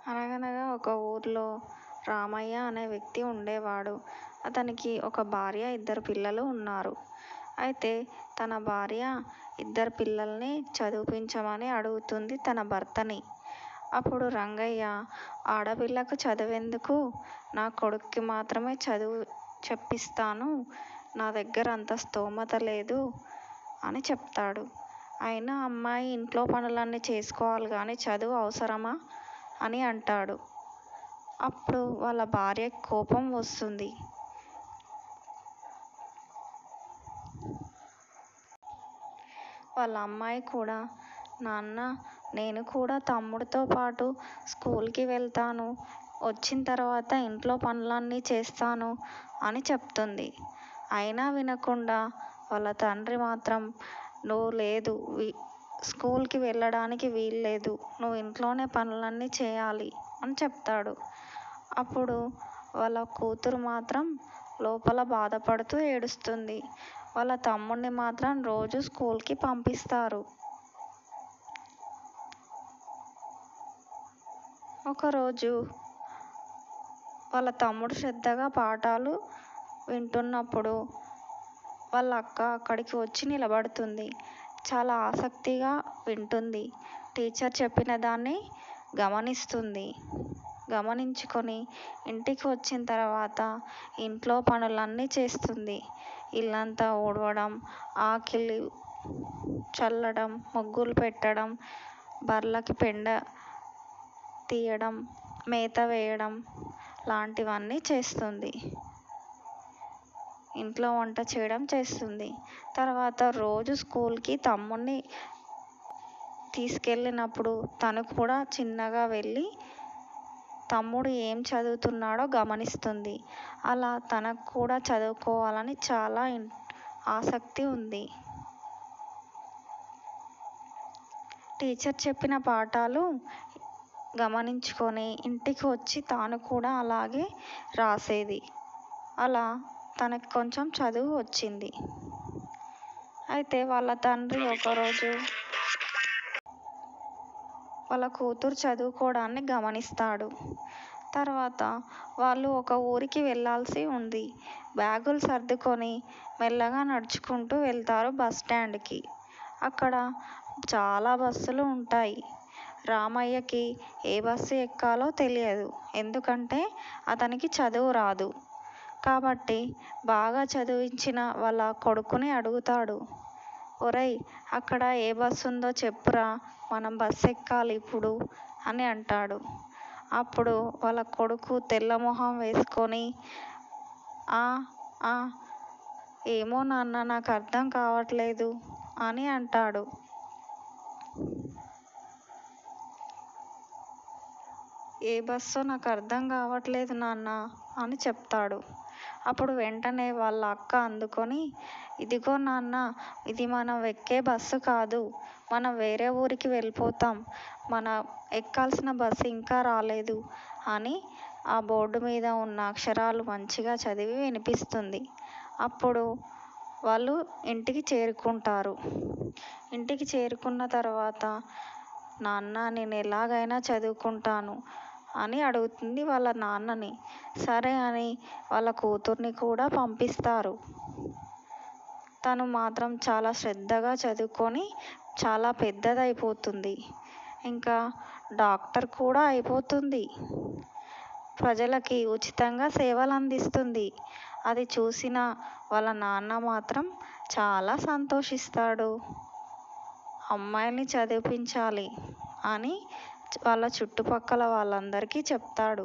అనగనగా ఒక ఊర్లో రామయ్య అనే వ్యక్తి ఉండేవాడు. అతనికి ఒక భార్య, ఇద్దరు పిల్లలు ఉన్నారు. అయితే తన భార్య ఇద్దరు పిల్లల్ని చదివించమని అడుగుతుంది తన భర్తని. అప్పుడు రంగయ్య, ఆడపిల్లకు చదువెందుకు, నా కొడుక్కి మాత్రమే చదువు చెప్పిస్తాను, నా దగ్గర అంత స్తోమత లేదు అని చెప్తాడు. అయినా అమ్మాయి ఇంట్లో పనులన్నీ చేసుకోవాలి కానీ చదువు అవసరమా అని అంటాడు. అప్పుడు వాళ్ళ భార్యకి కోపం వస్తుంది. వాళ్ళ అమ్మాయి కూడా, నాన్న, నేను కూడా తమ్ముడితో పాటు స్కూల్కి వెళ్తాను, వచ్చిన తర్వాత ఇంట్లో పనులన్నీ చేస్తాను అని చెప్తుంది. అయినా వినకుండా వాళ్ళ తండ్రి మాత్రం, నువ్వు లేదు, స్కూల్కి వెళ్ళడానికి వీల్లేదు, నువ్వు ఇంట్లోనే పనులన్నీ చేయాలి అని చెప్తాడు. అప్పుడు వాళ్ళ కూతురు మాత్రం లోపల బాధపడుతూ ఏడుస్తుంది. వాళ్ళ తమ్ముడిని మాత్రం రోజు స్కూల్కి పంపిస్తారు. ఒకరోజు వాళ్ళ తమ్ముడు శ్రద్ధగా పాఠాలు వింటున్నప్పుడు వాళ్ళ అక్క అక్కడికి వచ్చి నిలబడుతుంది. చాలా ఆసక్తిగా వింటుంది. టీచర్ చెప్పిన దాన్ని గమనించుకొని ఇంటికి వచ్చిన తర్వాత ఇంట్లో పనులన్నీ చేస్తుంది. ఇల్లంతా ఊడవడం, ఆకిలి చల్లడం, ముగ్గులు పెట్టడం, బర్రెలకి పెండ తీయడం, మేత వేయడం లాంటివన్నీ చేస్తుంది. ఇంట్లో వంట చేయడం చేస్తుంది. తర్వాత రోజు స్కూల్కి తమ్ముడిని తీసుకెళ్ళినప్పుడు తను కూడా చిన్నగా వెళ్ళి తమ్ముడు ఏం చదువుతున్నాడో గమనిస్తుంది. అలా తనకు కూడా చదువుకోవాలని చాలా ఆసక్తి ఉంది. టీచర్ చెప్పిన పాఠాలు గమనించుకొని ఇంటికి వచ్చి తాను కూడా అలాగే రాసేది. అలా తనకి కొంచెం చదువు వచ్చింది. అయితే వాళ్ళ తండ్రి ఒకరోజు వాళ్ళ కూతురు చదువుకోవడాన్ని గమనిస్తాడు. తర్వాత వాళ్ళు ఒక ఊరికి వెళ్ళాల్సి ఉంది. బ్యాగులు సర్దుకొని మెల్లగా నడుచుకుంటూ వెళ్తారు బస్ స్టాండ్కి. అక్కడ చాలా బస్సులు ఉంటాయి. రామయ్యకి ఏ బస్సు ఎక్కాలో తెలియదు. ఎందుకంటే అతనికి చదువు రాదు. కాబట్టి బాగా చదివించిన వాళ్ళ కొడుకుని అడుగుతాడు. ఒరేయ్, అక్కడ ఏ బస్సు ఉందో చెప్పురా, మనం బస్సు ఎక్కాలి ఇప్పుడు అని అంటాడు. అప్పుడు వాళ్ళ కొడుకు తెల్లమొహం వేసుకొని, ఏమో నాన్న, నాకు అర్థం కావట్లేదు అని అంటాడు. ఏ బస్సో నాకు అర్థం కావట్లేదు నాన్న అని చెప్తాడు. అప్పుడు వెంటనే వాళ్ళ అక్క అందుకొని, ఇదిగో నాన్న, ఇది మనం ఎక్కే బస్సు కాదు, మనం వేరే ఊరికి వెళ్ళిపోతాం, మనం ఎక్కాల్సిన బస్సు ఇంకా రాలేదు అని ఆ బోర్డు మీద ఉన్న అక్షరాలు మంచిగా చదివి వినిపిస్తుంది. అప్పుడు వాళ్ళు ఇంటికి చేరుకుంటారు. ఇంటికి చేరుకున్న తర్వాత, నాన్న, నేను ఎలాగైనా చదువుకుంటాను అని అడుగుతుంది వాళ్ళ నాన్నని. సరే అని వాళ్ళ కూతుర్ని కూడా పంపిస్తారు. తను మాత్రం చాలా శ్రద్ధగా చదువుకొని చాలా పెద్దదైపోతుంది. ఇంకా డాక్టర్ కూడా అయిపోతుంది. ప్రజలకి ఉచితంగా సేవలు అందిస్తుంది. అది చూసిన వాళ్ళ నాన్న మాత్రం చాలా సంతోషిస్తాడు. అమ్మాయిని చదివించాలి అని వాళ్ళ చుట్టుపక్కల వాళ్ళందరికీ చెప్తాడు.